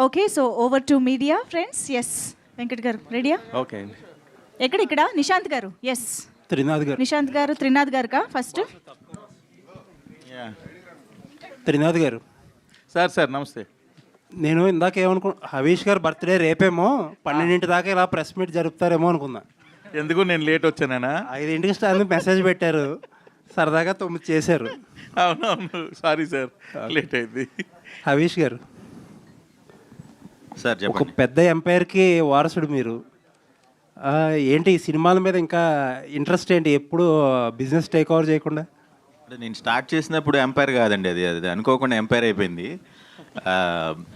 Okay, so over to media friends. S Venkat గారు రెడీయా? Okay అండి. ఇక్కడ నిశాంత్ గారు. ఎస్ త్రినాథ్ గారు. నిశాంత్ గారు, త్రినాథ్ గారు కా ఫస్ట్. త్రినాథ్ గారు సార్ నమస్తే. నేను ఇందాక హవీష్ గారు బర్త్డే రేపేమో 12 దాకా ఇలా ప్రెస్ మీట్ జరుపుతారేమో అనుకున్నా. ఎందుకు నేను లేట్ వచ్చానా? 5 స్టార్ మెసేజ్ పెట్టారు, సరదాగా 9 చేశారు. అవునవును, సారీ సార్, లేట్ అయింది. హవీష్ గారు సార్ ఒక చెప్పండి. పెద్ద ఎంపైర్కి వారసుడు మీరు. ఏంటి ఈ సినిమాల మీద ఇంకా ఇంట్రెస్ట్ ఏంటి? ఎప్పుడు బిజినెస్ టేక్ ఓవర్ చేయకుండా? అంటే నేను స్టార్ట్ చేసినప్పుడు ఎంపైర్ కాదండి, అది అది అనుకోకుండా ఎంపైర్ అయిపోయింది.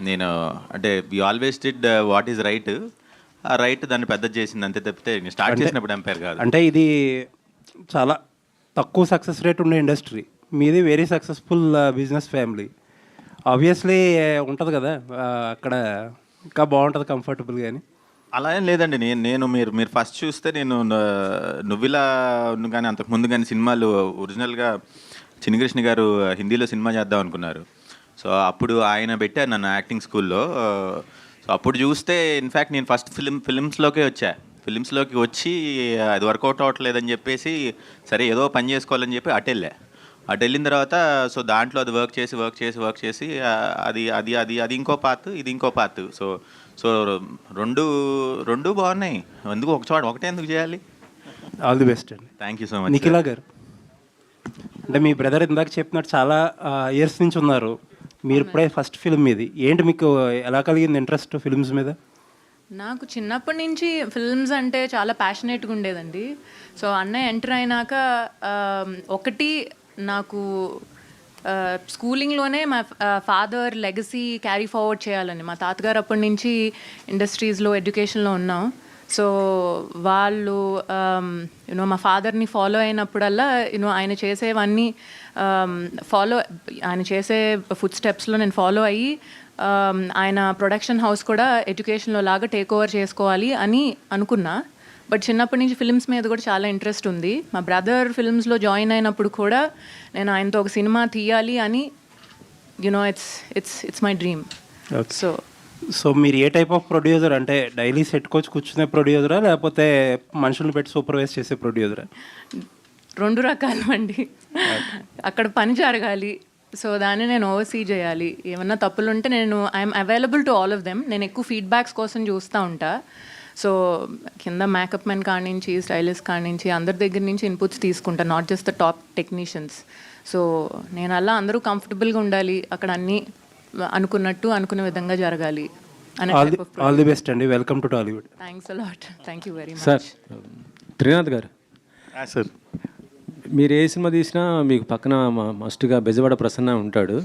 నేను అంటే we always did what is right, ఆ రైట్ దాన్ని పెద్ద చేసింది అంతే తప్పితే నేను స్టార్ట్ చేసినప్పుడు ఎంపైర్ కాదు. అంటే ఇది చాలా తక్కువ సక్సెస్ రేట్ ఉండే ఇండస్ట్రీ, మీది very successful business family. Obviously ఉంటుంది కదా, అక్కడ ఇంకా బాగుంటుంది కంఫర్టబుల్. కానీ అలా ఏం లేదండి. నేను మీరు ఫస్ట్ చూస్తే నేను నువ్విలా కానీ అంతకు ముందు కానీ సినిమాలు ఒరిజినల్గా చిన్నకృష్ణ గారు హిందీలో సినిమా చేద్దాం అనుకున్నారు. సో అప్పుడు ఆయన పెట్టారు నన్ను యాక్టింగ్ స్కూల్లో. సో అప్పుడు చూస్తే ఇన్ఫ్యాక్ట్ నేను ఫస్ట్ ఫిలిమ్స్లోకి ఫిలిమ్స్లోకి వచ్చి అది వర్కౌట్ అవ్వట్లేదని చెప్పేసి సరే ఏదో పని చేసుకోవాలని చెప్పి అటు వెళ్ళిన తర్వాత సో దాంట్లో అది వర్క్ చేసి అది అది అది అది ఇంకో పార్ట్, ఇది ఇంకో పార్ట్. సో రెండు బాగున్నాయి. ఎందుకు ఒకటే ఎందుకు చేయాలి? ఆల్ ది బెస్ట్ అండి. Thank you so much. Nikhila గారు, అంటే మీ బ్రదర్ ఇందాక చెప్పినట్టు చాలా ఇయర్స్ నుంచి ఉన్నారు, మీరు ఇప్పుడే ఫస్ట్ ఫిల్మ్ ఇది. ఏంటి మీకు ఎలా కలిగింది ఇంట్రెస్ట్ ఫిల్మ్స్ మీద? నాకు చిన్నప్పటి నుంచి ఫిల్మ్స్ అంటే చాలా ప్యాషనేట్గా ఉండేదండి. సో అన్నయ్య ఎంటర్ అయినాక ఒకటి నాకు స్కూలింగ్లోనే మా ఫాదర్ లెగసీ క్యారీ ఫార్వర్డ్ చేయాలని. మా తాతగారు అప్పటి నుంచి ఇండస్ట్రీస్లో ఎడ్యుకేషన్లో ఉన్నాం. సో వాళ్ళు మా ఫాదర్ని ఫాలో అయినప్పుడల్లా ఆయన చేసేవన్నీ ఆయన చేసే ఫుడ్ స్టెప్స్లో నేను ఫాలో అయ్యి ఆయన ప్రొడక్షన్ హౌస్ కూడా ఎడ్యుకేషన్లో లాగా టేక్ ఓవర్ చేసుకోవాలి అని అనుకున్నా. బట్ చిన్నప్పటి నుంచి ఫిల్మ్స్ మీద కూడా చాలా ఇంట్రెస్ట్ ఉంది. మా బ్రదర్ ఫిల్మ్స్లో జాయిన్ అయినప్పుడు కూడా నేను ఆయనతో ఒక సినిమా తీయాలి అని ఇట్స్ మై డ్రీమ్. సో మీరు ఏ టైప్ ఆఫ్ ప్రొడ్యూసర్? అంటే డైలీ సెట్ కోచ్ కూర్చునే ప్రొడ్యూసరా, లేకపోతే మనుషులను పెట్టి సూపర్వైజ్ చేసే ప్రొడ్యూసరా? 2 రకాలు అండి. అక్కడ పని జరగాలి, సో దాన్ని నేను ఓవర్సీ చేయాలి. ఏమన్నా తప్పులు ఉంటే నేను I'm available to all of them. నేను ఎక్కువ ఫీడ్బ్యాక్స్ కోసం చూస్తూ ఉంటా. సో కింద మేకప్ మెన్ కాడి నుంచి, స్టైలిస్ట్ కాడి నుంచి, అందరి దగ్గర నుంచి ఇన్పుట్స్ తీసుకుంటా, not just the top technicians. So నేను అలా అందరూ కంఫర్టబుల్గా ఉండాలి, అక్కడ అన్నీ అనుకునే విధంగా జరగాలి. ఆల్ ది బెస్ట్ అండి. Welcome to Tollywood. Thanks a lot. Thank you very much. Sir, Trinath గారు, సార్ మీరు ఏ సినిమా తీసినా మీకు పక్కన మస్ట్గా బెజవాడ ప్రసన్న ఉంటాడు.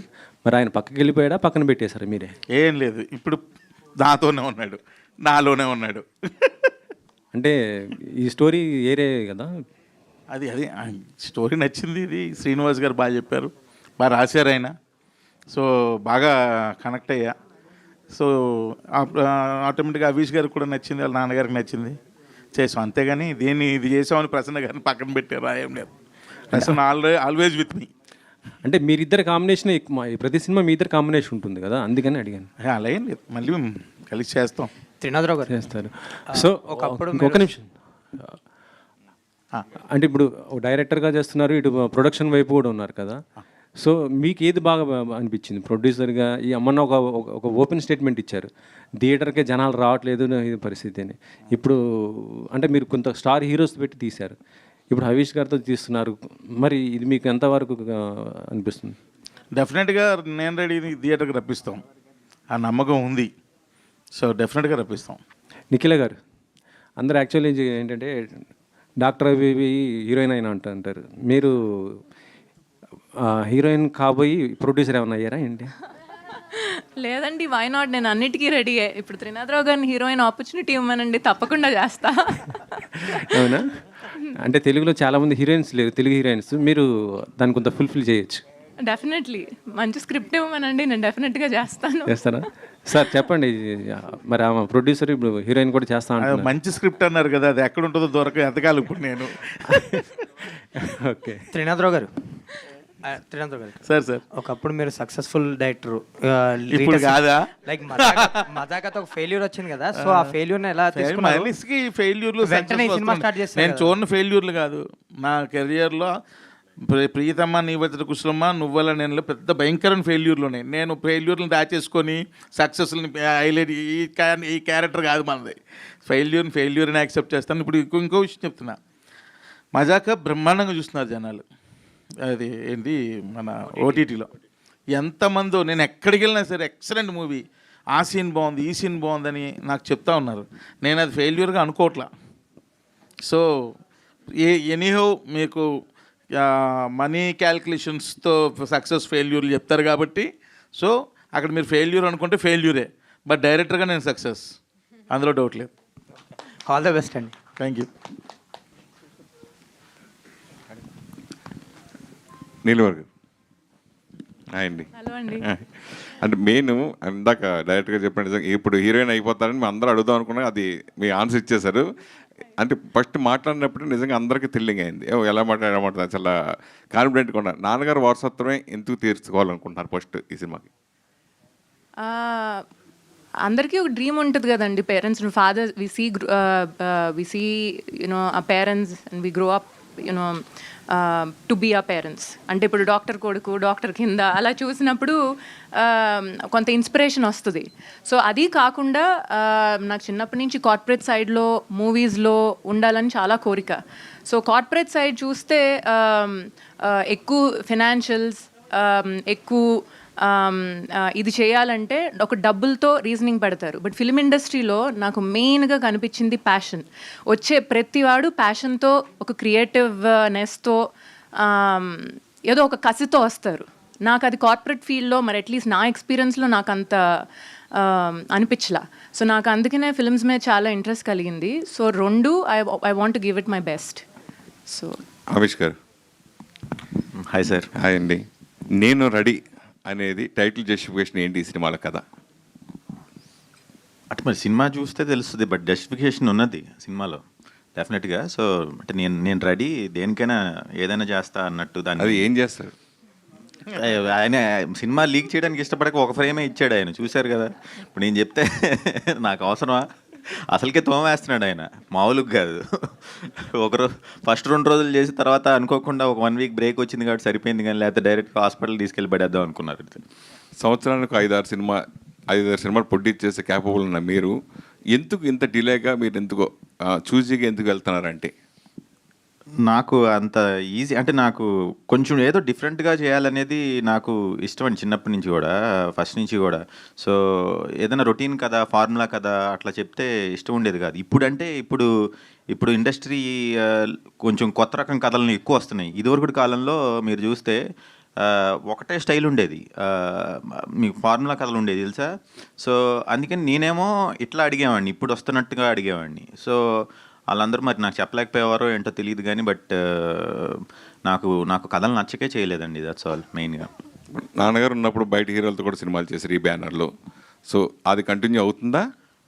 మరి ఆయన పక్కకి వెళ్ళిపోయాడా, పక్కన పెట్టేశారు మీరే? ఏం లేదు, ఇప్పుడు నాతోనే ఉన్నాడు, నాలోనే ఉన్నాడు. అంటే ఈ స్టోరీ ఏరే కదా, అది స్టోరీ నచ్చింది. ఇది శ్రీనివాస్ గారు బాగా చెప్పారు, బాగా రాశారు ఆయన. సో బాగా కనెక్ట్ అయ్యా. సో ఆటోమేటిక్గా హవీష్ గారికి కూడా నచ్చింది, వాళ్ళ నాన్నగారికి నచ్చింది, చేసాం. అంతేగాని ఇది చేసామని ప్రసన్న గారిని పక్కన పెట్టారు ఏం లేదు. Prasanna always with me. అంటే మీరిద్దరు కాంబినేషన్ ప్రతి సినిమా మీ ఇద్దరు కాంబినేషన్ ఉంటుంది కదా, అందుకని అడిగాను. అలా ఏం లేదు, మళ్ళీ కలిసి చేస్తాం. త్రినాథరావు గారు చేస్తారు. సో ఒక నిమిషం, అంటే ఇప్పుడు డైరెక్టర్గా చేస్తున్నారు, ఇటు ప్రొడక్షన్ వైపు కూడా ఉన్నారు కదా. సో మీకు ఏది బాగా అనిపించింది ప్రొడ్యూసర్గా? ఈ అమ్మన్న ఒక ఓపెన్ స్టేట్మెంట్ ఇచ్చారు, థియేటర్కే జనాలు రావట్లేదు ఇది పరిస్థితి అని. ఇప్పుడు అంటే మీరు కొంత స్టార్ హీరోస్ పెట్టి తీశారు, ఇప్పుడు హవీష్ గారితో తీస్తున్నారు, మరి ఇది మీకు ఎంతవరకు అనిపిస్తుంది? డెఫినెట్గా నేను రెడీ, థియేటర్కి రప్పిస్తాం, ఆ నమ్మకం ఉంది. సో డెఫినెట్గా రప్పిస్తాం. నిఖిల గారు, అందరు యాక్చువల్లీ ఏంటంటే డాక్టర్ అవి హీరోయిన్ అయినా అంటారు, మీరు హీరోయిన్ కాబోయి ప్రొడ్యూసర్ ఏమన్నా అయ్యారా ఏంటి? లేదండి, వై నాట్, నేను అన్నిటికీ రెడీయే. ఇప్పుడు త్రినాథరావు గారిని హీరోయిన్ ఆపర్చునిటీ ఇవ్వమనండి, తప్పకుండా చేస్తా. అవునా? అంటే తెలుగులో చాలామంది హీరోయిన్స్ లేరు, తెలుగు హీరోయిన్స్, మీరు దాన్ని కొంత ఫుల్ఫిల్ చేయొచ్చు. డెఫినెట్లీ మంచి స్క్రిప్ట్ ఇవ్వమనండి, నేను డెఫినెట్గా చేస్తారా? సార్ చెప్పండి, మరి ఆమె ప్రొడ్యూసర్ ఇప్పుడు హీరోయిన్ కూడా చేస్తా అంటున్నారు. మంచి స్క్రిప్ట్ అన్నారు కదా, అది ఎక్కడ ఉంటుందో దొరక ఎతకాలి ఇప్పుడు నేను. ఓకే. త్రినాథరావు గారు, త్రినాథ్ గారు, సార్ సార్ ఒకప్పుడు మీరు సక్సెస్ఫుల్ డైరెక్టర్, ఇప్పుడు కాదా? లైక్ మజాకతో ఒక ఫెయిల్యూర్ వచ్చింది కదా, సో ఆ ఫెయిల్యూర్ ఎలా తీసుకున్నారు? మనిషికి ఫెయిల్యూర్లు వెంటనే ఈ సినిమా స్టార్ట్ చేస్తారు నేను చూడని ఫెయిల్యూర్లు కాదు నా కెరియర్లో. ప్రియతమ్మ నీ వచ్చి కుశలమ్మ నువ్వల నేను పెద్ద భయంకరమైన ఫెయిల్యూర్లు ఉన్నాయి. నేను ఫెయిల్యూర్లను దాచేసుకొని సక్సెస్ని హైలైట్ ఈ క్యారెక్టర్ కాదు మనది. ఫెయిల్యూర్ అని యాక్సెప్ట్ చేస్తాను. ఇప్పుడు ఇంకో విషయం చెప్తున్నా, మజాక బ్రహ్మాండంగా చూస్తున్నారు జనాలు. అది ఏంటి మన ఓటీటీలో ఎంతమందో, నేను ఎక్కడికి వెళ్ళినా సరే ఎక్సలెంట్ మూవీ, ఆ సీన్ బాగుంది ఈ సీన్ బాగుందని నాకు చెప్తా ఉన్నారు. నేను అది ఫెయిల్యూర్గా అనుకోవట్లా. సో ఎనీహో మీకు మనీ క్యాల్కులేషన్స్తో సక్సెస్ ఫెయిల్యూర్లు చెప్తారు కాబట్టి, సో అక్కడ మీరు ఫెయిల్యూర్ అనుకుంటే ఫెయిల్యూరే, బట్ డైరెక్టర్గా నేను సక్సెస్, అందులో డౌట్ లేదు. ఆల్ ద బెస్ట్ అండి. Thank you. నీలవర్గ హాయ్ అండి. హలో అండి. అంటే మెయిన్ ఇందాక డైరెక్ట్గా చెప్పిన నిజంగా ఇప్పుడు హీరోయిన్ అయిపోతారని మేము అందరూ అడుగుదాం అనుకున్నాం, అది మీ ఆన్సర్ ఇచ్చేశారు. అంటే ఫస్ట్ మాట్లాడినప్పుడు నిజంగా అందరికీ థ్రిల్లింగ్ అయింది. ఎలా మాట్లాడమంటారు, చాలా కాన్ఫిడెంట్గా ఉన్నారు. నాన్నగారు వారసత్వమే ఎందుకు తీర్చుకోవాలనుకుంటున్నారు ఫస్ట్ ఈ సినిమాకి? అందరికీ ఒక డ్రీమ్ ఉంటుంది కదండి, parents father we see you know ఆ parents and we grow up you know to be ఆ పేరెంట్స్. అంటే ఇప్పుడు డాక్టర్ కొడుకు డాక్టర్ కింద అలా చూసినప్పుడు కొంత ఇన్స్పిరేషన్ వస్తుంది. సో అది కాకుండా నాకు చిన్నప్పటి నుంచి కార్పొరేట్ సైడ్లో మూవీస్లో ఉండాలని చాలా కోరిక. సో కార్పొరేట్ సైడ్ చూస్తే ఎక్కువ ఫినాన్షియల్స్, ఎక్కువ ఇది చేయాలంటే ఒక డబ్బులతో రీజనింగ్ పెడతారు. బట్ ఫిల్మ్ ఇండస్ట్రీలో నాకు మెయిన్గా కనిపించింది ప్యాషన్. వచ్చే ప్రతివాడు ప్యాషన్తో, ఒక క్రియేటివ్నెస్తో, ఏదో ఒక కసితో వస్తారు. నాకు అది కార్పొరేట్ ఫీల్డ్లో మరి అట్లీస్ట్ నా ఎక్స్పీరియన్స్లో నాకు అంత అనిపించలా. సో నాకు అందుకనే ఫిల్మ్స్ మీద చాలా ఇంట్రెస్ట్ కలిగింది. సో రెండు I want to give it my best. So Avish గారు. Hi sir. హాయ్ అండి. నేను రెడీ అనేది టైటిల్ జస్టిఫికేషన్ ఏంటి ఈ సినిమాల కథ? అంటే మరి సినిమా చూస్తే తెలుస్తుంది, బట్ జస్టిఫికేషన్ ఉన్నది సినిమాలో డెఫినెట్గా. సో అంటే నేను రెడీ, దేనికైనా ఏదైనా చేస్తా అన్నట్టు. దాన్ని అది ఏం చేస్తారు? ఆయన సినిమా లీక్ చేయడానికి ఇష్టపడక ఒక ఫ్రేమే ఇచ్చాడు ఆయన, చూశారు కదా. ఇప్పుడు నేను చెప్తే నాకు అవసరమా? అసలుకే తోమేస్తున్నాడు ఆయన, మామూలుగా కాదు. ఒకరోజు ఫస్ట్ 2 రోజులు చేసి తర్వాత అనుకోకుండా ఒక 1 వీక్ బ్రేక్ వచ్చింది కాబట్టి సరిపోయింది, కానీ లేకపోతే డైరెక్ట్గా హాస్పిటల్ తీసుకెళ్ళి పడేద్దాం అనుకున్నారు. సంవత్సరానికి 5-6 సినిమాలు ప్రొడ్యూస్ చేసే క్యాపబుల్ ఉన్న మీరు ఎందుకు ఇంత డిలేగా, మీరు ఎందుకో చూజీగా ఎందుకు వెళ్తున్నారంటే? నాకు అంత ఈజీ అంటే నాకు కొంచెం ఏదో డిఫరెంట్గా చేయాలనేది నాకు ఇష్టం అండి, చిన్నప్పటి నుంచి కూడా, ఫస్ట్ నుంచి కూడా. సో ఏదైనా రొటీన్ కదా, ఫార్ములా కదా అట్లా చెప్తే ఇష్టం ఉండేది కాదు. ఇప్పుడు ఇండస్ట్రీ కొంచెం కొత్త రకం కథలను ఎక్కువ వస్తున్నాయి. ఇదివరకు కాలంలో మీరు చూస్తే ఒకటే స్టైల్ ఉండేది, మీకు ఫార్ములా కథలు ఉండేది తెలుసా. సో అందుకని నేనేమో ఇట్లా అడిగేవాడిని, ఇప్పుడు వస్తున్నట్టుగా అడిగేవాడిని. సో వాళ్ళందరూ మరి నాకు చెప్పలేకపోయేవారో ఏంటో తెలియదు కానీ, బట్ నాకు కథలు నచ్చకే చేయలేదండి. దట్స్ ఆల్ మెయిన్గా. నాన్నగారు ఉన్నప్పుడు బయట హీరోలతో కూడా సినిమాలు చేశారు ఈ బ్యానర్లో. సో అది కంటిన్యూ అవుతుందా?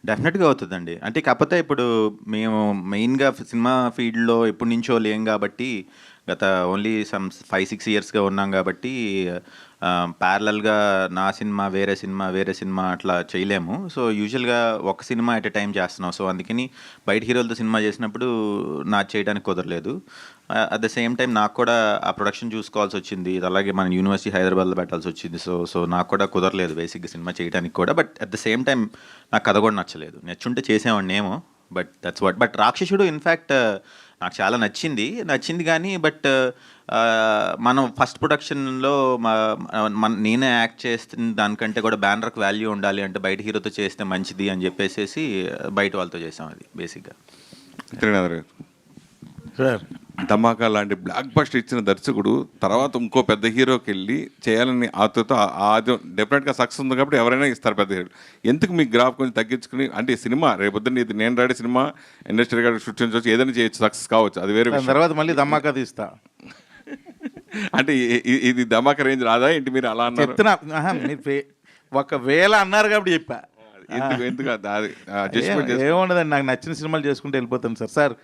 డెఫినెట్గా అవుతుందండి. అంటే కాకపోతే ఇప్పుడు మేము మెయిన్గా సినిమా ఫీల్డ్లో ఎప్పటి నుంచో లేం కాబట్టి, గత ఓన్లీ 5-6 ఇయర్స్గా ఉన్నాం కాబట్టి ప్యారలల్గా నా సినిమా వేరే సినిమా అట్లా చేయలేము. సో యూజువల్గా ఒక సినిమా ఎట్ ఎ టైం చేస్తున్నాం. సో అందుకని బయట హీరోలతో సినిమా చేసినప్పుడు నాకు చేయడానికి కుదరలేదు. అట్ ద సేమ్ టైం నాకు కూడా ఆ ప్రొడక్షన్ చూసుకోవాల్సి వచ్చింది, అలాగే మన యూనివర్సిటీ హైదరాబాద్లో పెట్టాల్సి వచ్చింది. సో నాకు కూడా కుదరలేదు బేసిక్గా సినిమా చేయడానికి కూడా. But at the same time నాకు కథ కూడా నచ్చలేదు. నచ్చుంటే చేసేవాడిని ఏమో, బట్ దట్స్ వాట్. బట్ రాక్షసుడు ఇన్ఫ్యాక్ట్ నాకు చాలా నచ్చింది కానీ, బట్ మనం ఫస్ట్ ప్రొడక్షన్లో నేనే యాక్ట్ చేస్తున్న దానికంటే కూడా బ్యానర్కి వాల్యూ ఉండాలి అంటే బయట హీరోతో చేస్తే మంచిది అని చెప్పేసి బయట వాళ్ళతో చేసాం అది బేసిక్గా. త్రినాథ్ గారు సార్, ధమాకా లాంటి బ్లాక్ బస్టర్ ఇచ్చిన దర్శకుడు తర్వాత ఇంకో పెద్ద హీరోకి వెళ్ళి చేయాలని ఆతృతో, అది డెఫినెట్గా సక్సెస్ ఉంది కాబట్టి ఎవరైనా ఇస్తారు పెద్ద హీరో. ఎందుకు మీ గ్రాఫ్ కొంచెం తగ్గించుకుని, అంటే సినిమా రేపొద్దున ఇది నేను రెడీ సినిమా ఇండస్ట్రీ గారికి సృష్టించవచ్చు, ఏదైనా చేయొచ్చు, సక్సెస్ కావచ్చు, అది వేరే విషయం. తర్వాత మళ్ళీ ధమాకా తీస్తా అంటే ఇది ధమాకా రేంజ్ రాదా ఏంటి? మీరు అలా అన్నారు. చెప్తున్నా, మీరు ఒకవేళ అన్నారు కాబట్టి చెప్పా. ఎందుకు ఏముండదండి, నాకు నచ్చిన సినిమాలు చేసుకుంటూ వెళ్ళిపోతాను సార్.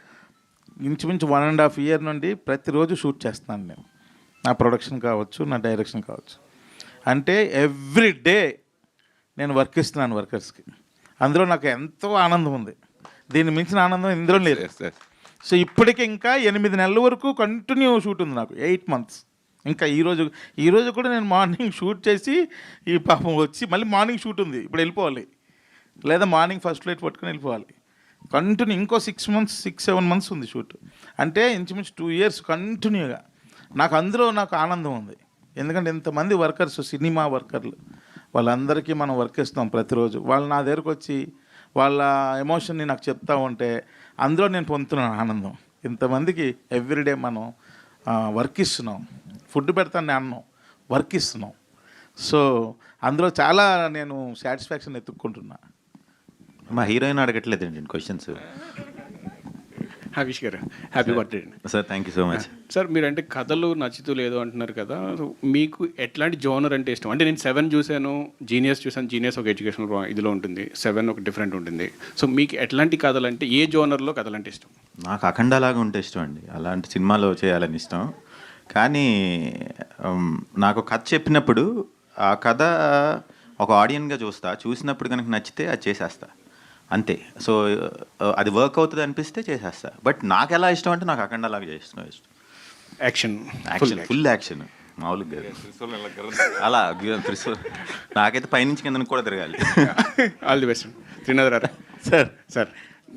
ఇంచుమించు 1.5 year నుండి ప్రతిరోజు షూట్ చేస్తున్నాను నేను. నా ప్రొడక్షన్ కావచ్చు, నా డైరెక్షన్ కావచ్చు. అంటే ఎవ్రీ డే నేను వర్క్ ఇస్తున్నాను వర్కర్స్కి. అందులో నాకు ఎంతో ఆనందం ఉంది. దీన్ని మించిన ఆనందం ఇందులో లేదు. సో ఇప్పటికి ఇంకా 8 నెలల వరకు కంటిన్యూ షూట్ ఉంది నాకు, 8 months. ఇంకా ఈరోజు కూడా నేను మార్నింగ్ షూట్ చేసి ఈ పాపం వచ్చి మళ్ళీ మార్నింగ్ షూట్ ఉంది, ఇప్పుడు వెళ్ళిపోవాలి, లేదా మార్నింగ్ ఫస్ట్ ఫ్లైట్ పట్టుకొని వెళ్ళిపోవాలి. కంటిన్యూ ఇంకో 6-7 months ఉంది షూట్. అంటే ఇంచుమించు 2 years కంటిన్యూగా. అందులో నాకు ఆనందం ఉంది. ఎందుకంటే ఇంతమంది వర్కర్స్, సినిమా వర్కర్లు, వాళ్ళందరికీ మనం వర్క్ ఇస్తాం ప్రతిరోజు. వాళ్ళు నా దగ్గరకు వచ్చి వాళ్ళ ఎమోషన్ని నాకు చెప్తా ఉంటే అందులో నేను పొందుతున్నాను ఆనందం. ఇంతమందికి ఎవ్రీడే మనం వర్క్ ఇస్తున్నాం, ఫుడ్ పెడతాను అన్నాం, వర్క్ ఇస్తున్నాం. సో అందులో చాలా నేను సాటిస్ఫాక్షన్ ఎత్తుక్కుంటున్నా. మా హీరోయిన్ అడగట్లేదండి క్వశ్చన్స్. హరీష్ గారు హ్యాపీ బర్త్డే అండి. Sir thank you so much. Sir మీరంటే కథలు నచ్చుతూ లేదు అంటున్నారు కదా, సో మీకు ఎట్లాంటి జోనర్ అంటే ఇష్టం? అంటే నేను 7 చూశాను, జీనియస్ చూశాను. జీనియస్ ఒక ఎడ్యుకేషనల్ ఇదిలో ఉంటుంది, 7 ఒక డిఫరెంట్ ఉంటుంది. సో మీకు ఎట్లాంటి కథలు అంటే, ఏ జోనర్లో కథలు అంటే ఇష్టం? నాకు అఖండలాగా ఉంటే ఇష్టం అండి, అలాంటి సినిమాలో చేయాలని ఇష్టం. కానీ నాకు కథ చెప్పినప్పుడు ఆ కథ ఒక ఆడియన్గా చూసినప్పుడు కనుక నచ్చితే అది చేసేస్తా అంతే. సో అది వర్క్ అవుతుంది అనిపిస్తే చేసేస్తా. బట్ నాకు ఎలా ఇష్టం అంటే నాకు అఖండలాగా చేసిన ఇష్టం. యాక్షన్, ఫుల్ యాక్షన్, మామూలుగా అలా నాకైతే పైనుంచి కింద కూడా తిరగాలి. All the best. శ్రీనాథ్ గారు సార్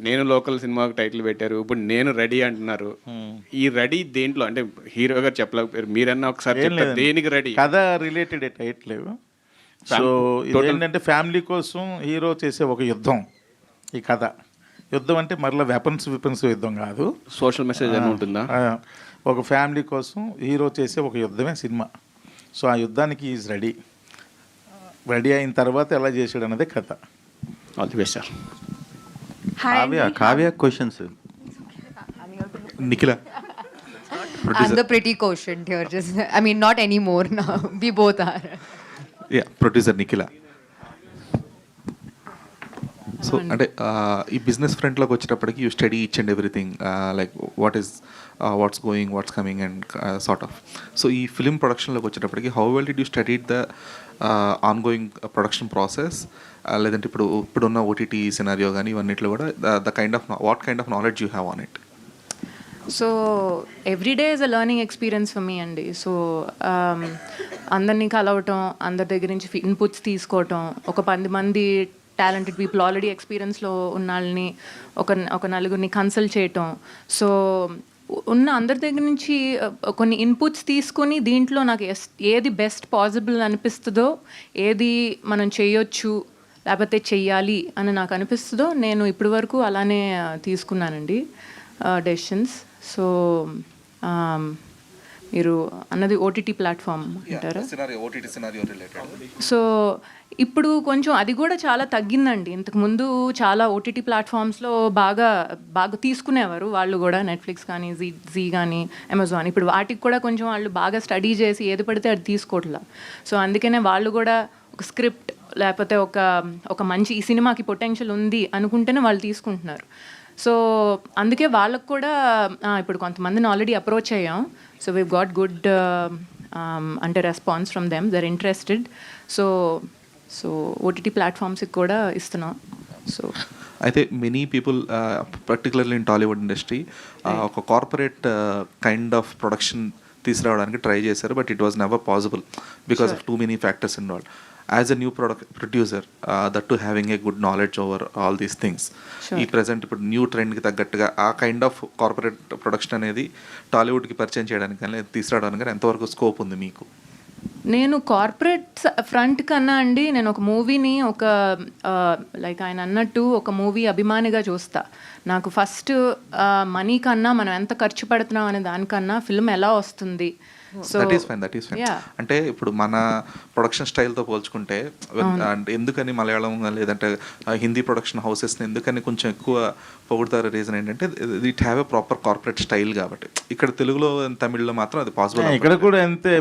నేను లోకల్ సినిమాకి టైటిల్ పెట్టారు, ఇప్పుడు నేను రెడీ అంటున్నారు. ఈ రెడీ దేంట్లో అంటే హీరో గారు చెప్పలేకపోయారు, మీరన్నా ఒకసారి చెప్తారు దేనికి రెడీ? కథ రిలేటెడ్ టైటిల్. సో ఏంటంటే ఫ్యామిలీ కోసం హీరో చేసే ఒక యుద్ధం. ఈ కథ యుద్ధం అంటే మరలా వెపన్స్ యుద్ధం కాదు, సోషల్ మెసేజ్ అని ఉంటుందా? ఒక ఫ్యామిలీ కోసం హీరో చేసే ఒక యుద్ధమే సినిమా. సో ఆ యుద్ధానికి ఈజ్ రెడీ అయిన తర్వాత ఎలా చేసాడు అన్నదే కథ. All the best sir. Kavya questions. Nikhila. I'm the pretty quotient here. I mean, not anymore now. We both are. Yeah, producer Nikhila. So అంటే ఈ బిజినెస్ ఫ్రంట్లోకి వచ్చేటప్పటికి you study each and everything, like what's going, what's coming and sort of. So ఈ film ప్రొడక్షన్లోకి వచ్చేటప్పటికి how well did you study the ongoing production process? లేదంటే ఇప్పుడున్న OTT scenario కానీ ఇవన్నిట్లో కూడా what kind of knowledge you have on it? So every day is a learning experience for me అండి. So అందరినీ కలవటం, అందరి దగ్గర నుంచి ఇన్పుట్స్ తీసుకోవటం, ఒక 10 మంది టాలెంటెడ్ పీపుల్ ఆల్రెడీ ఎక్స్పీరియన్స్లో ఉన్న వాళ్ళని ఒక నలుగురిని కన్సల్ట్ చేయటం. సో ఉన్న అందరి దగ్గర నుంచి కొన్ని ఇన్పుట్స్ తీసుకొని దీంట్లో నాకు ఏది బెస్ట్ పాసిబుల్ అనిపిస్తుందో, ఏది మనం చేయొచ్చు లేకపోతే చెయ్యాలి అని నాకు అనిపిస్తుందో నేను ఇప్పటి వరకు అలానే తీసుకున్నానండి డెసిషన్స్. సో మీరు అన్నది ఓటీటీ ప్లాట్ఫామ్ అంటారా? సో ఇప్పుడు కొంచెం అది కూడా చాలా తగ్గిందండి. ఇంతకుముందు చాలా ఓటీటీ ప్లాట్ఫామ్స్లో బాగా తీసుకునేవారు వాళ్ళు కూడా, నెట్ఫ్లిక్స్ కానీ జీ కానీ అమెజాన్. ఇప్పుడు వాటికి కూడా కొంచెం వాళ్ళు బాగా స్టడీ చేసి ఏది పడితే అది తీసుకోవట్లా. సో అందుకనే వాళ్ళు కూడా ఒక స్క్రిప్ట్ లేకపోతే ఒక మంచి ఈ సినిమాకి పొటెన్షియల్ ఉంది అనుకుంటేనే వాళ్ళు తీసుకుంటున్నారు. సో అందుకే వాళ్ళకు కూడా ఇప్పుడు కొంతమందిని ఆల్రెడీ అప్రోచ్ అయ్యాం. సో వీ గాట్ గుడ్ అంటే response from them, they're interested. So OTT ప్లాట్ఫామ్స్కి కూడా ఇస్తున్నాం. సో అయితే many people particularly in Tollywood industry ఒక కార్పొరేట్ కైండ్ ఆఫ్ ప్రొడక్షన్ తీసుకురావడానికి ట్రై చేశారు, but it was never possible because of too many factors involved. As a new producer, that too having a good knowledge over all these things, ఈ present ఇప్పుడు new ట్రెండ్కి తగ్గట్టుగా ఆ kind of corporate production అనేది టాలీవుడ్కి పరిచయం చేయడానికి కానీ తీసుకురావడానికి కానీ ఎంతవరకు స్కోప్ ఉంది మీకు? నేను కార్పొరేట్ ఫ్రంట్ కన్నా అండి, నేను ఒక మూవీని లైక్ ఆయన అన్నట్టు ఒక మూవీ అభిమానిగా చూస్తా. నాకు ఫస్ట్ మనీ కన్నా మనం ఎంత ఖర్చు పెడుతున్నాం అనే దానికన్నా ఫిల్మ్ ఎలా వస్తుంది. That is fine. అంటే ఇప్పుడు మన ప్రొడక్షన్ స్టైల్తో పోల్చుకుంటే ఎందుకని మలయాళం లేదంటే హిందీ ప్రొడక్షన్ హౌసెస్ని ఎందుకని కొంచెం ఎక్కువ పొగుడుతారు? రీజన్ ఏంటంటే it have a proper corporate style కాబట్టి. ఇక్కడ తెలుగులో తమిళ్లో మాత్రం అది పాసిబుల్. ఇక్కడ కూడా అంతే,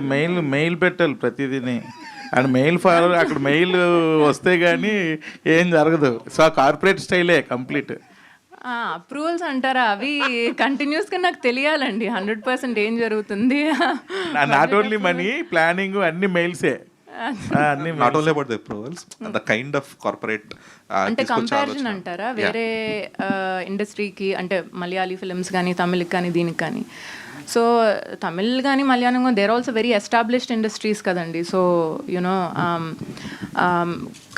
మెయిల్ పెట్టాలి ప్రతిదీని, అండ్ మెయిల్ ఫార్వర్డ్ అక్కడ మెయిల్ వస్తే కానీ ఏం జరగదు. సో కార్పొరేట్ స్టైలే కంప్లీట్. అప్రూవల్స్ అంటారా, అవి కంటిన్యూస్గా నాకు తెలియాలండి 100% ఏం జరుగుతుంది. నాట్ ఓన్లీ మనీ, ప్లానింగ్ అన్ని మెయిల్సే. Not only about the approvals, the kind of corporate అంటే కంపారిజన్ అంటారా వేరే ఇండస్ట్రీకి, అంటే మలయాళీ ఫిల్మ్స్ కానీ తమిళకి కానీ దీనికి కానీ. సో తమిళ్ కానీ మలయాళం కానీ there also very established industries కదండి. సో యునో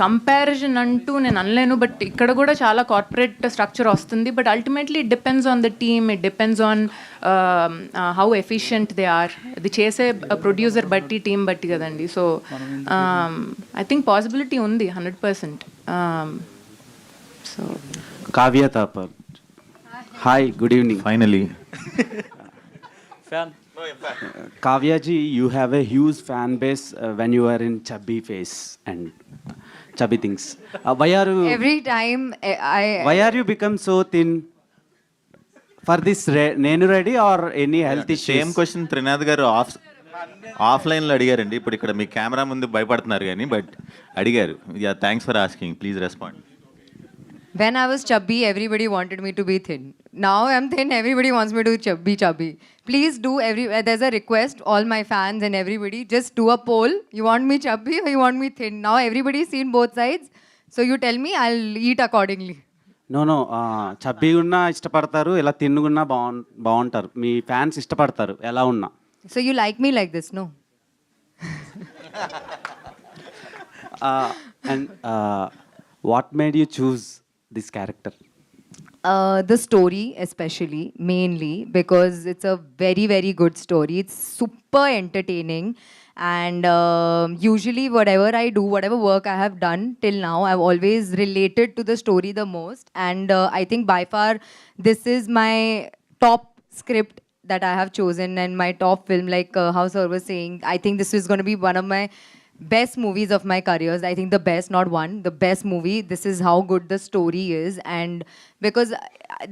కంపారిజన్ అంటూ నేను అనలేను, బట్ ఇక్కడ కూడా చాలా కార్పొరేట్ స్ట్రక్చర్ వస్తుంది. But ultimately it depends on the team, it depends on how efficient they are. ఇది చేసే ప్రొడ్యూసర్ బట్టి, టీం బట్టి కదండి. సో ఐ థింక్ పాసిబిలిటీ ఉంది 100%. So Kavya Thapar, hi, good evening. Finally Kavya ji, you have a huge fan base when you are in chubby face and chubby things. Why are you? Every time Why are you become so thin? For this Nenu ready or any health issues? Same question Trinath గారు ఆఫ్లైన్లో అడిగారండి. ఇప్పుడు ఇక్కడ మీ camera ముందు భయపడుతున్నారు కానీ but అడిగారు. Yeah, thanks for asking, please respond. when I was chubby, everybody wanted me to be thin. Now I'm thin, everybody wants me to be chubby. Please do there's a request, all my fans and everybody, just do a poll. You want me chubby or you want me thin? Now everybody's seen both sides. So you tell me, I'll eat accordingly. No, చబ్బీగా ఉన్నా ఇష్టపడతారు, ఇలా తిన్నుగున్నా బాగుంటారు. మీ fans ఇష్టపడతారు ఎలా ఉన్నా. So you like me like this, no? And what made you choose this character? The story, especially, mainly, because it's a very, very good story. It's super entertaining. And usually, whatever I do, whatever work I have done till now, I've always related to the story the most. And I think by far, this is my top script that I have chosen and my top film. Like how sir was saying, I think this is going to be one of my best movies of my careers. I think the best, not one, the best movie. This is how good the story is. And because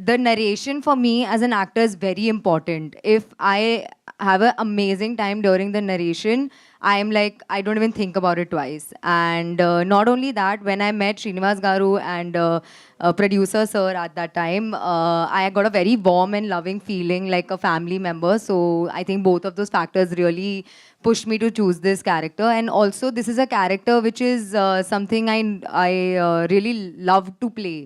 the narration for me as an actor is very important. If I have an amazing time during the narration, I am like, I don't even think about it twice. And not only that, when I met Srinivas Garu and producer sir at that time, I got a very warm and loving feeling like a family member. So I think both of those factors really pushed me to choose this character. And also this is a character which is something I really love to play.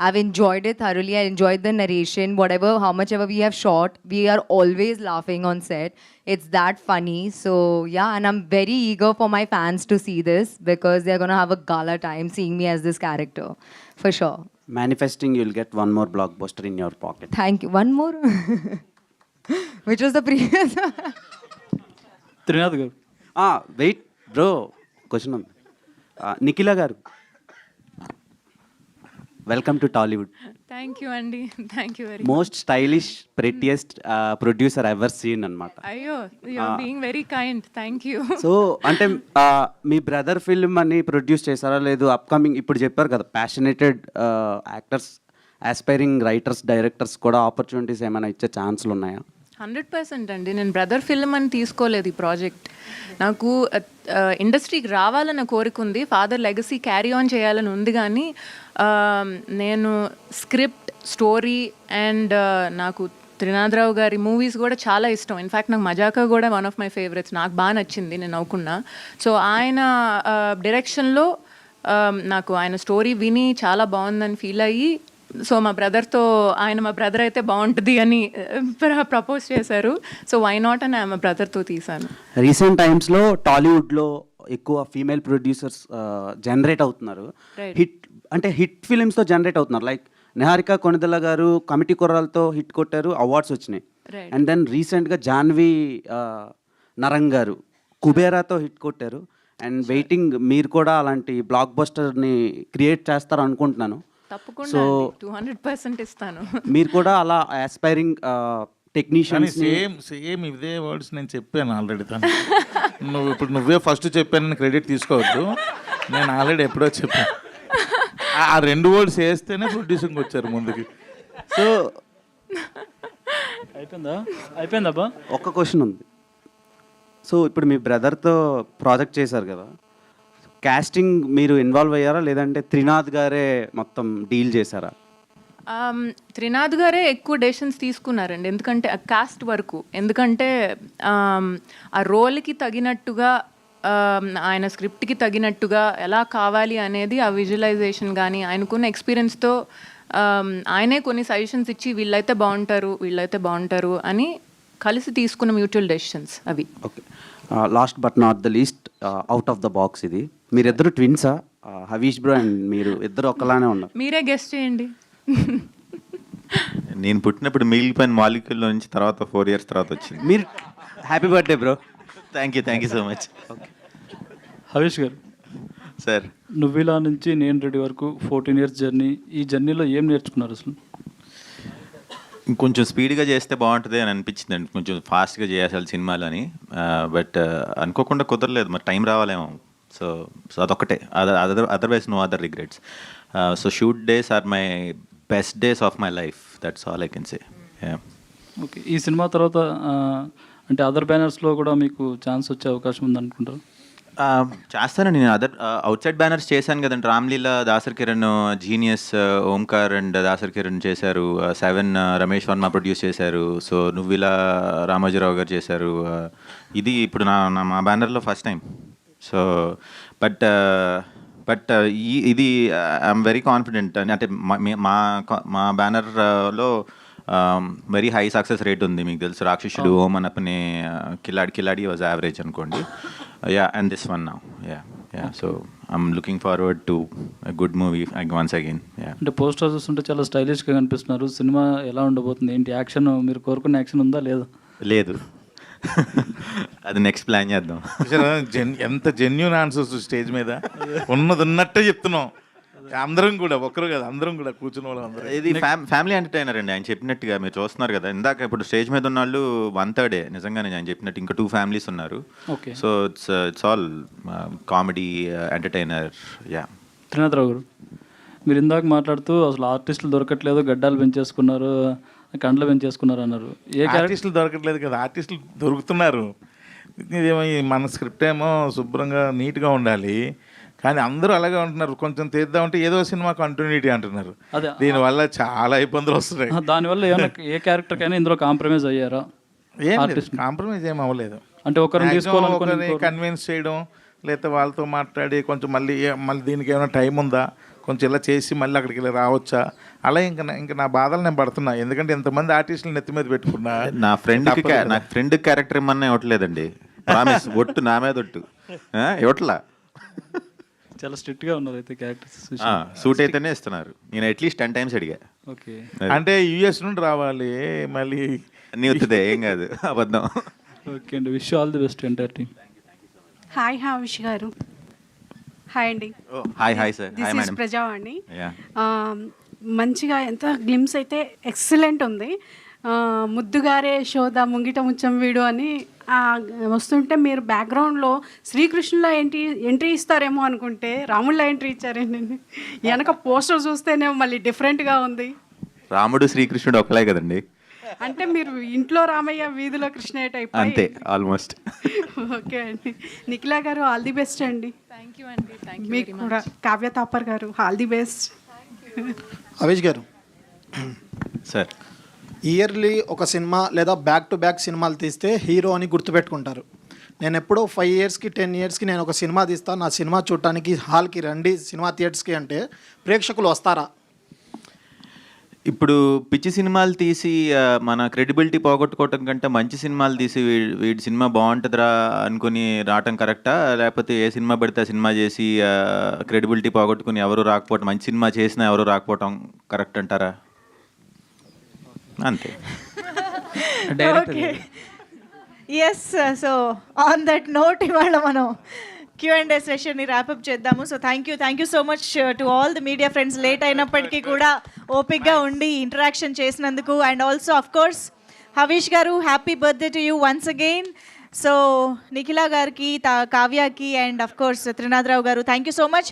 I've enjoyed it thoroughly. I enjoyed the narration, how much ever we have shot, we are always laughing on set. It's that funny. So yeah, and I'm very eager for my fans to see this because they're going to have a gala time seeing me as this character, for sure. Manifesting, you'll get one more blockbuster in your pocket. Thank you. One more? Which was the previous one? Trinath గారు, wait bro, question ఉంది. నిఖిల గారు, welcome to Tollywood. Thank you అండి, thank you very most stylish, prettiest producer ever seen అనమాట. అయ్యో, you are being very kind, thank you. So అంటే మీ brother film అని produce చేశారా లేదు? అప్కమింగ్ ఇప్పుడు చెప్పారు కదా, passionated actors, aspiring writers, directors కూడా ఆపర్చునిటీస్ ఏమైనా ఇచ్చే ఛాన్స్లు ఉన్నాయా? 100% అండి. నేను బ్రదర్ ఫిల్మ్ అని తీసుకోలేదు ఈ ప్రాజెక్ట్. నాకు ఇండస్ట్రీకి రావాలన్న కోరిక ఉంది, ఫాదర్ లెగసీ క్యారీ ఆన్ చేయాలని ఉంది. కానీ నేను స్క్రిప్ట్, స్టోరీ అండ్ నాకు త్రినాథరావు గారి మూవీస్ కూడా చాలా ఇష్టం. ఇన్ఫ్యాక్ట్ నాకు మజాకా కూడా వన్ ఆఫ్ మై ఫేవరెట్స్, నాకు బాగా నచ్చింది, నేను నవ్వుకున్నా. సో ఆయన డైరెక్షన్లో నాకు ఆయన స్టోరీ విని చాలా బాగుందని ఫీల్ అయ్యి, సో మా బ్రదర్ అయితే బాగుంటుంది అని ప్రపోజ్ చేశారు. సో వై నాట్ అని మా బ్రదర్తో తీశాను. రీసెంట్ టైమ్స్లో టాలీవుడ్లో ఎక్కువ ఫీమేల్ ప్రొడ్యూసర్స్ జనరేట్ అవుతున్నారు. హిట్ ఫిలిమ్స్తో జనరేట్ అవుతున్నారు. లైక్ నిహారిక కొనిదెల గారు కమిటీ కుర్రాలతో హిట్ కొట్టారు, అవార్డ్స్ వచ్చినాయి. అండ్ దెన్ రీసెంట్గా జాన్వి నరంగ్ గారు కుబేరాతో హిట్ కొట్టారు. అండ్ వెయిటింగ్, మీరు కూడా అలాంటి బ్లాక్ బస్టర్ని క్రియేట్ చేస్తారు అనుకుంటున్నాను. తప్పకుండా 200% ఇస్తాను. మీరు కూడా అలా ఆస్పైరింగ్ టెక్నీషియన్స్. సేమ్ ఇదే వర్డ్స్ నేను చెప్పాను ఆల్రెడీ. నువ్వే ఫస్ట్ చెప్పానని క్రెడిట్ తీసుకోవద్దు, నేను ఆల్రెడీ ఎప్పుడో చెప్పాను. ఆ 2 వర్డ్స్ వేస్తేనే ప్రొడ్యూసింగ్ వచ్చారు ముందుకి. సో అయిపోయిందా? ఒక్క క్వశ్చన్ ఉంది. సో ఇప్పుడు మీ బ్రదర్తో ప్రాజెక్ట్ చేశారు కదా, కాస్టింగ్ మీరు ఇన్వాల్వ్ అయ్యారా లేదంటే త్రినాథ్ గారే మొత్తం డీల్ చేశారా? త్రినాథ్ గారే ఎక్కువ డెసిషన్స్ తీసుకున్నారండి, ఎందుకంటే ఆ కాస్ట్ వరకు, ఎందుకంటే ఆ రోల్కి తగినట్టుగా ఆయన స్క్రిప్ట్కి తగినట్టుగా ఎలా కావాలి అనేది ఆ విజువలైజేషన్ కానీ ఆయనకున్న ఎక్స్పీరియన్స్తో ఆయనే కొన్ని సజెషన్స్ ఇచ్చి వీళ్ళైతే బాగుంటారు అని కలిసి తీసుకున్న మ్యూచువల్ డెసిషన్స్ అవి. Okay, last but not the least, out of the box ఇది. మీరిద్దరు ట్విన్సా? హవీష్ బ్రో అండ్ మీరు ఇద్దరు ఒకలానే ఉన్నారు. మీరే గెస్ట్ చేయండి. నేను పుట్టినప్పుడు మిగిలిపోయిన మాలిక్యూల్లో నుంచి తర్వాత 4 years తర్వాత వచ్చింది. మీరు happy birthday bro. Thank you so much. Harish గారు సార్, నువ్విలా నుంచి నేను రెడీ వరకు 14 years జర్నీ. ఈ జర్నీలో ఏం నేర్చుకున్నారు అసలు? ఇంకొంచెం స్పీడ్గా చేస్తే బాగుంటుంది అని అనిపించింది అండి, కొంచెం ఫాస్ట్గా చేయాలి సినిమాలు అని. బట్ అనుకోకుండా కుదరలేదు, మరి టైం రావాలేమో. సో అదొక్కటే, otherwise no other regrets. So shoot days are my best days of my life, that's all I can say. Okay, ఈ సినిమా తర్వాత అంటే అదర్ బ్యానర్స్లో కూడా మీకు ఛాన్స్ వచ్చే అవకాశం ఉందనుకుంటారు? చేస్తానండి, నేను అదర్ అవుట్ సైడ్ బ్యానర్స్ చేశాను కదండి. రామ్లీలా దాసర్ కిరణ్, జీనియస్ ఓంకార్ అండ్ దాసర్ కిరణ్ చేశారు. 7 రమేష్ వర్మ ప్రొడ్యూస్ చేశారు. సో నువ్విలా రామోజీరావు గారు చేశారు. ఇది ఇప్పుడు మా బ్యానర్లో ఫస్ట్ టైం. సో బట్ ఇది ఐఎమ్ వెరీ కాన్ఫిడెంట్. అంటే మా బ్యానర్లో వెరీ హై సక్సెస్ రేట్ ఉంది. మీకు తెలుసు, రాక్షసుడు, ఓం అనపనే, కిలాడి వాజ్ యావరేజ్ అనుకోండి. Yeah, and this one now. Yeah so I'm looking forward to a good movie once again. Yeah, అంటే పోస్టర్ చూస్తుంటే చాలా స్టైలిష్గా కనిపిస్తున్నారు. సినిమా ఎలా ఉండబోతుంది, ఏంటి? యాక్షన్ మీరు కోరుకున్న యాక్షన్ ఉందా లేదా? లేదు, అది నెక్స్ట్ ప్లాన్ చేద్దాం. ఎంత జెన్యూన్ ఆన్సర్స్ స్టేజ్ మీద ఉన్నది ఉన్నట్టే చెప్తున్నాం. అందరం కూడా, ఒక్కరు కదా, అందరం కూడా కూర్చున్న వాళ్ళు అందరూ. ఇది ఫ్యామిలీ ఎంటర్టైనర్ అండి, ఆయన చెప్పినట్టుగా. మీరు చూస్తున్నారు కదా ఇందాక, ఇప్పుడు స్టేజ్ మీద ఉన్న వాళ్ళు 1/3 నిజంగానే ఆయన చెప్పినట్టు. ఇంకా 2 families ఉన్నారు. So it's all comedy entertainer. Yeah, Trinatha Rao గారు, మీరు ఇందాక మాట్లాడుతూ అసలు ఆర్టిస్టులు దొరకట్లేదు, గడ్డాలు పెంచేసుకున్నారు, కండ్లు పెంచేసుకున్నారు అన్నారు. ఏ ఆర్టిస్టులు దొరకట్లేదు కదా, ఆర్టిస్టులు దొరుకుతున్నారు. ఇదేమో మన స్క్రిప్ట్ ఏమో శుభ్రంగా నీట్గా ఉండాలి, కానీ అందరూ అలాగే ఉంటున్నారు. కొంచెం తీద్దామంటే ఏదో సినిమా కంటిన్యూటీ అంటున్నారు. దీనివల్ల చాలా ఇబ్బందులు వస్తున్నాయి. దానివల్ల ఏమైనా ఏ క్యారెక్టర్కైనా ఇందులో కాంప్రమైజ్ అయ్యారా? కాంప్రమైజ్ ఏం అవ్వలేదు. అంటే ఒకరిని కన్విన్స్ చేయడం, లేకపోతే వాళ్ళతో మాట్లాడి కొంచెం మళ్ళీ దీనికి ఏమైనా టైం ఉందా, కొంచెం ఇలా చేసి మళ్ళీ అక్కడికి వెళ్ళి రావచ్చా, అలా ఇంకా నా బాధలు నేను పడుతున్నా. ఎందుకంటే ఇంతమంది ఆర్టిస్టులు నెత్తి మీద పెట్టుకున్నా. నా ఫ్రెండ్ క్యారెక్టర్ ఏమన్నా ఇవ్వట్లేదండి, ప్రామిస్. ఒట్టు నా మీద ఒట్టు ఇవ్వట్లా. చాలా స్ట్రిక్ట్గా ఉన్నారు అయితే క్యారెక్టర్స్. సూట్ అయితేనే ఇస్తున్నారు. నేను అట్లీస్ట్ 10 times అడిగా. ఓకే, అంటే యుఎస్ నుండి రావాలి, మళ్ళీ అన్నీ అవుతుంది, ఏం కాదు, అబద్ధం. ఓకే అండి, wish all the best entire team. Hi Harish గారు. హాయ్ అండి. Hi sir. దిస్ ఇస్ ప్రజావాణి. మంచిగా ఎంత గ్లిమ్స్ అయితే ఎక్సలెంట్ ఉంది. ముద్దుగారే యశోద ముంగిట ముచ్చం వీడు అని వస్తుంటే మీరు బ్యాక్గ్రౌండ్లో శ్రీకృష్ణులో ఎంట్రీ ఇస్తారేమో అనుకుంటే రాముడిలో ఎంట్రీ ఇచ్చారండి. వెనక పోస్టర్ చూస్తేనేమో మళ్ళీ డిఫరెంట్గా ఉంది. రాముడు శ్రీకృష్ణుడు ఒకలే కదండి. అంటే మీరు ఇంట్లో రామయ్య, వీధిలో కృష్ణయ్య టైప్. అంతే, ఆల్మోస్ట్. ఓకే అండి. నిఖిలా గారు, ఆల్ ది బెస్ట్ అండి. థ్యాంక్ యూ అండి. మీకు కూడా. కావ్య తాపర్ గారు, ఆల్ ది బెస్ట్. హరీష్ గారు సార్, ఇయర్లీ ఒక సినిమా లేదా బ్యాక్ టు బ్యాక్ సినిమాలు తీస్తే హీరో అని గుర్తుపెట్టుకుంటారు. నేను ఎప్పుడో 5 yearsకి 10 yearsకి నేను ఒక సినిమా తీస్తాను, నా సినిమా చూడటానికి హాల్కి రండి, సినిమా థియేటర్స్కి అంటే ప్రేక్షకులు వస్తారా? ఇప్పుడు పిచ్చి సినిమాలు తీసి మన క్రెడిబిలిటీ పోగొట్టుకోవటం కంటే మంచి సినిమాలు తీసి వీడి సినిమా బాగుంటుందిరా అనుకుని రావటం కరెక్టా, లేకపోతే ఏ సినిమా పడితే ఆ సినిమా చేసి క్రెడిబిలిటీ పోగొట్టుకుని ఎవరు రాకపోవటం, మంచి సినిమా చేసినా ఎవరు రాకపోవటం కరెక్ట్ అంటారా? అంతే. Yes, so on that note ఇవాళ మనం Q&A సెషన్ని ర్యాపప్ చేద్దాము. So thank you so much to all the media friends. Late అయినప్పటికీ కూడా ఓపిక్గా ఉండి ఇంటరాక్షన్ చేసినందుకు. And also of course Harish గారు, happy birthday to you once again. So Nikhila గారికి, కావ్యకి అండ్ అఫ్ కోర్స్ త్రినాథరావు గారు, థ్యాంక్ యూ సో మచ్.